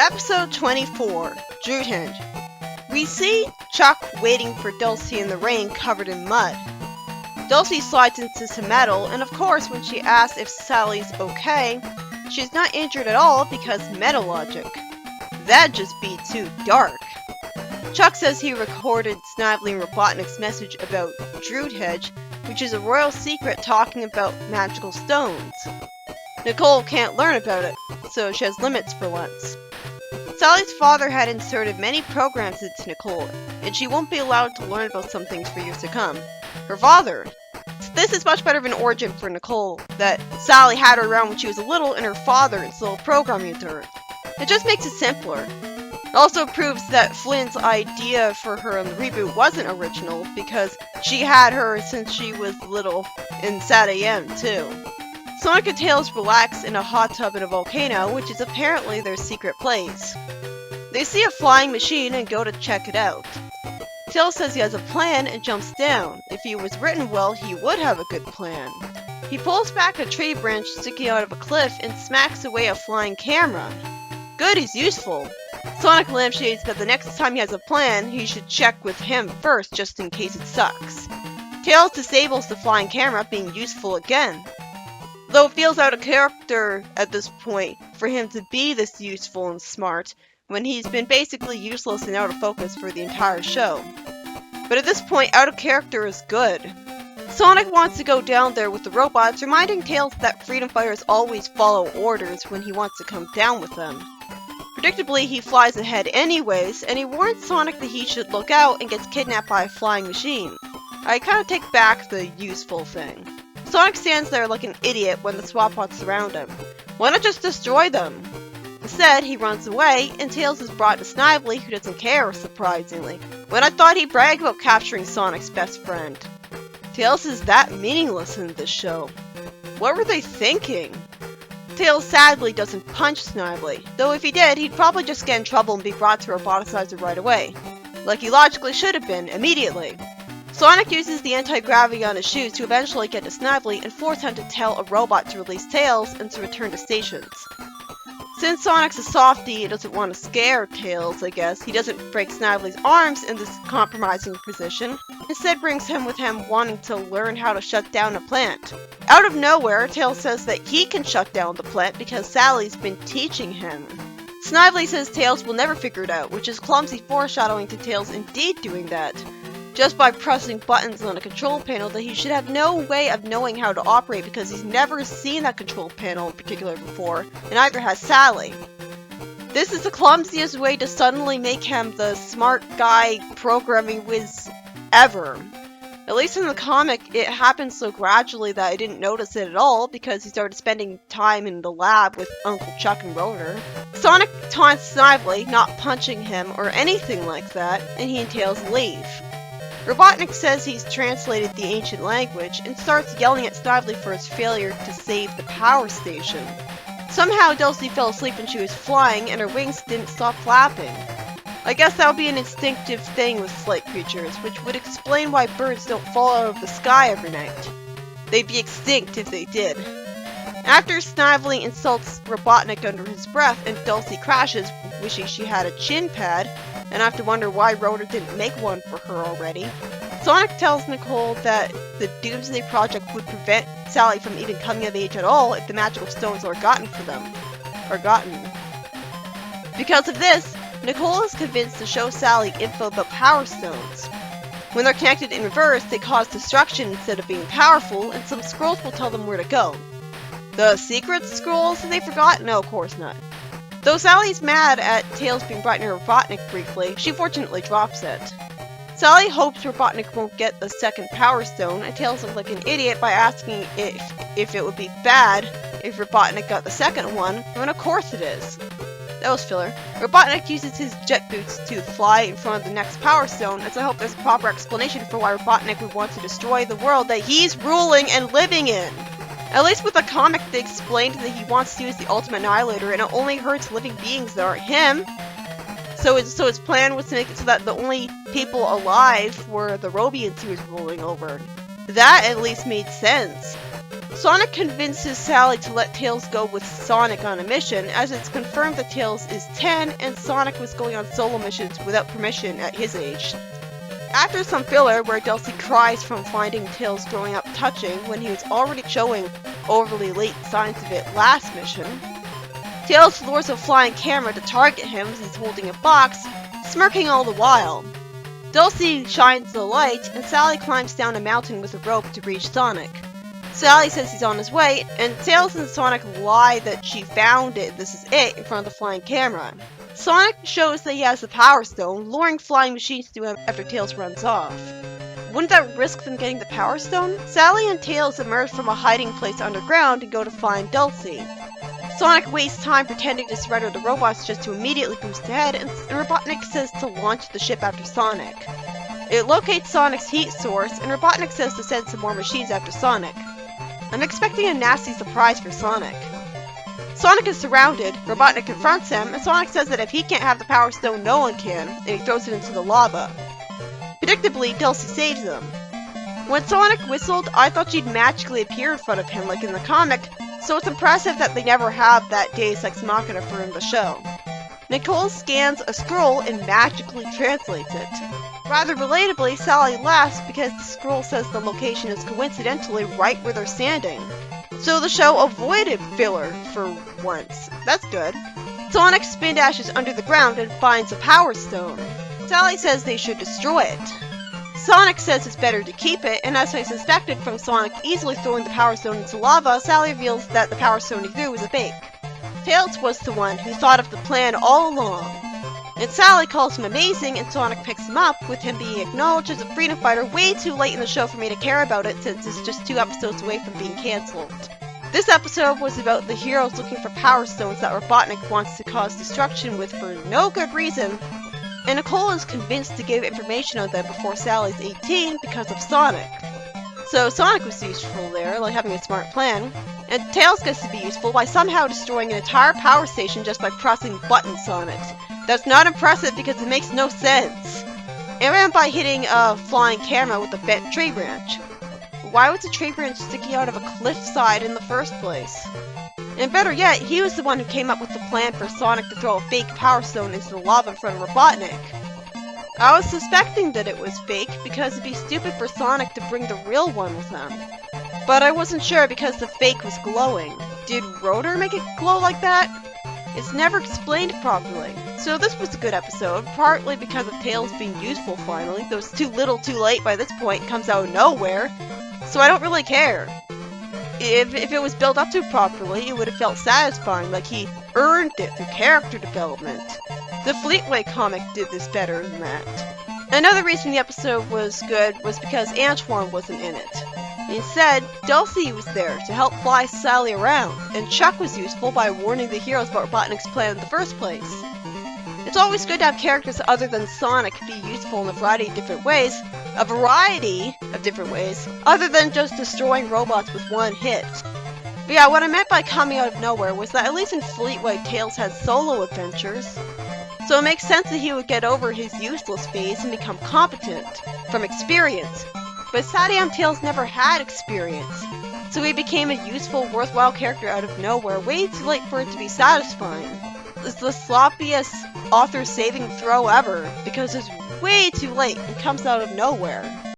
Episode 24, Drood Henge. We see Chuck waiting for Dulcie in the rain covered in mud. Dulcie slides into some metal, and of course when she asks if Sally's okay, she's not injured at all because meta logic. That'd just be too dark. Chuck says he recorded Snively and Robotnik's message about Drood Henge, which is a royal secret talking about magical stones. Nicole can't learn about it, so she has limits for once. Sally's father had inserted many programs into Nicole, and she won't be allowed to learn about some things for years to come. Her father. This is much better of an origin for Nicole, that Sally had her around when she was little and her father installed programming into her. It just makes it simpler. It also proves that Flynn's idea for her in the reboot wasn't original, because she had her since she was little in SatAm too. Sonic and Tails relax in a hot tub in a volcano, which is apparently their secret place. They see a flying machine and go to check it out. Tails says he has a plan and jumps down. If he was written well, he would have a good plan. He pulls back a tree branch sticking out of a cliff and smacks away a flying camera. Good, he's useful. Sonic lampshades that the next time he has a plan, he should check with him first just in case it sucks. Tails disables the flying camera, being useful again. Though it feels out of character at this point for him to be this useful and smart, when he's been basically useless and out of focus for the entire show. But at this point, out of character is good. Sonic wants to go down there with the robots, reminding Tails that freedom fighters always follow orders when he wants to come down with them. Predictably, he flies ahead anyways, and he warns Sonic that he should look out and gets kidnapped by a flying machine. I kinda take back the useful thing. Sonic stands there like an idiot when the SWAT bots surround him. Why not just destroy them? Instead, he runs away, and Tails is brought to Snively, who doesn't care, surprisingly, when I thought he'd brag about capturing Sonic's best friend. Tails is that meaningless in this show. What were they thinking? Tails sadly doesn't punch Snively, though if he did, he'd probably just get in trouble and be brought to Roboticizer right away. Like he logically should have been, immediately. Sonic uses the anti-gravity on his shoes to eventually get to Snively and force him to tell a robot to release Tails and to return to stations. Since Sonic's a softie and doesn't want to scare Tails, I guess, he doesn't break Snively's arms in this compromising position, instead brings him with him wanting to learn how to shut down a plant. Out of nowhere, Tails says that he can shut down the plant because Sally's been teaching him. Snively says Tails will never figure it out, which is clumsy foreshadowing to Tails indeed doing that. Just by pressing buttons on a control panel that he should have no way of knowing how to operate because he's never seen that control panel in particular before, and neither has Sally. This is the clumsiest way to suddenly make him the smart guy programming whiz ever. At least in the comic, it happened so gradually that I didn't notice it at all because he started spending time in the lab with Uncle Chuck and Rotor. Sonic taunts Snively, not punching him or anything like that, and he and Tails leave. Robotnik says he's translated the ancient language and starts yelling at Snively for his failure to save the power station. Somehow Dulcie fell asleep when she was flying and her wings didn't stop flapping. I guess that would be an instinctive thing with flight creatures, which would explain why birds don't fall out of the sky every night. They'd be extinct if they did. After Snively insults Robotnik under his breath and Dulcie crashes, wishing she had a chin pad, and I have to wonder why Rotor didn't make one for her already, Sonic tells Nicole that the Doomsday Project would prevent Sally from even coming of age at all if the magical stones are gotten for them. Because of this, Nicole is convinced to show Sally info about power stones. When they're connected in reverse, they cause destruction instead of being powerful, and some scrolls will tell them where to go. The secret scrolls? Have they forgotten? No, of course not. Though Sally's mad at Tails being brought near Robotnik briefly, she fortunately drops it. Sally hopes Robotnik won't get the second Power Stone, and Tails looks like an idiot by asking if it would be bad if Robotnik got the second one, when of course it is. That was filler. Robotnik uses his jet boots to fly in front of the next Power Stone, as I hope there's a proper explanation for why Robotnik would want to destroy the world that he's ruling and living in. At least with the comic, they explained that he wants to use the Ultimate Annihilator, and it only hurts living beings that aren't him. So his plan was to make it so that the only people alive were the Robians he was ruling over. That at least made sense. Sonic convinces Sally to let Tails go with Sonic on a mission, as it's confirmed that Tails is 10 and Sonic was going on solo missions without permission at his age. After some filler where Dulcie cries from finding Tails growing up touching when he was already showing overly late signs of it last mission, Tails lures a flying camera to target him as he's holding a box, smirking all the while. Dulcie shines the light and Sally climbs down a mountain with a rope to reach Sonic. Sally says he's on his way, and Tails and Sonic lie that she found it, this is it, in front of the flying camera. Sonic shows that he has the Power Stone, luring flying machines to him after Tails runs off. Wouldn't that risk them getting the Power Stone? Sally and Tails emerge from a hiding place underground and go to find Dulcie. Sonic wastes time pretending to surrender the robots just to immediately boost ahead, and Robotnik says to launch the ship after Sonic. It locates Sonic's heat source, and Robotnik says to send some more machines after Sonic. I'm expecting a nasty surprise for Sonic. Sonic is surrounded, Robotnik confronts him, and Sonic says that if he can't have the Power Stone, no one can, and he throws it into the lava. Predictably, Dulcie saves him. When Sonic whistled, I thought she'd magically appear in front of him like in the comic, so it's impressive that they never have that Deus Ex Machina for in the show. Nicole scans a scroll and magically translates it. Rather relatably, Sally laughs because the scroll says the location is coincidentally right where they're standing. So the show avoided filler for once. That's good. Sonic spin dashes under the ground and finds a Power Stone. Sally says they should destroy it. Sonic says it's better to keep it, and as I suspected from Sonic easily throwing the Power Stone into lava, Sally reveals that the Power Stone he threw was a fake. Tails was the one who thought of the plan all along. And Sally calls him amazing, and Sonic picks him up, with him being acknowledged as a freedom fighter way too late in the show for me to care about it since it's just 2 episodes away from being cancelled. This episode was about the heroes looking for Power Stones that Robotnik wants to cause destruction with for no good reason, and Nicole is convinced to give information on them before Sally's 18 because of Sonic. So Sonic was useful there, like having a smart plan, and Tails gets to be useful by somehow destroying an entire power station just by pressing buttons on it. That's not impressive because it makes no sense. And by hitting a flying camera with a bent tree branch. Why was a tree branch sticking out of a cliffside in the first place? And better yet, he was the one who came up with the plan for Sonic to throw a fake Power Stone into the lava in front of Robotnik. I was suspecting that it was fake because it'd be stupid for Sonic to bring the real one with him. But I wasn't sure because the fake was glowing. Did Rotor make it glow like that? It's never explained properly. So this was a good episode, partly because of Tails being useful finally, though it's too little too late by this point, comes out of nowhere. So I don't really care. If it was built up to properly, it would have felt satisfying, like he earned it through character development. The Fleetway comic did this better than that. Another reason the episode was good was because Antoine wasn't in it. Instead, Dulcie was there to help fly Sally around, and Chuck was useful by warning the heroes about Robotnik's plan in the first place. It's always good to have characters other than Sonic be useful in a variety of different ways, other than just destroying robots with one hit. But yeah, what I meant by coming out of nowhere was that at least in Fleetway, Tails had solo adventures. So it makes sense that he would get over his useless phase and become competent, from experience. But SatAm Tails never had experience, so he became a useful, worthwhile character out of nowhere, way too late for it to be satisfying. It's the sloppiest author saving throw ever, because it's way too late and comes out of nowhere.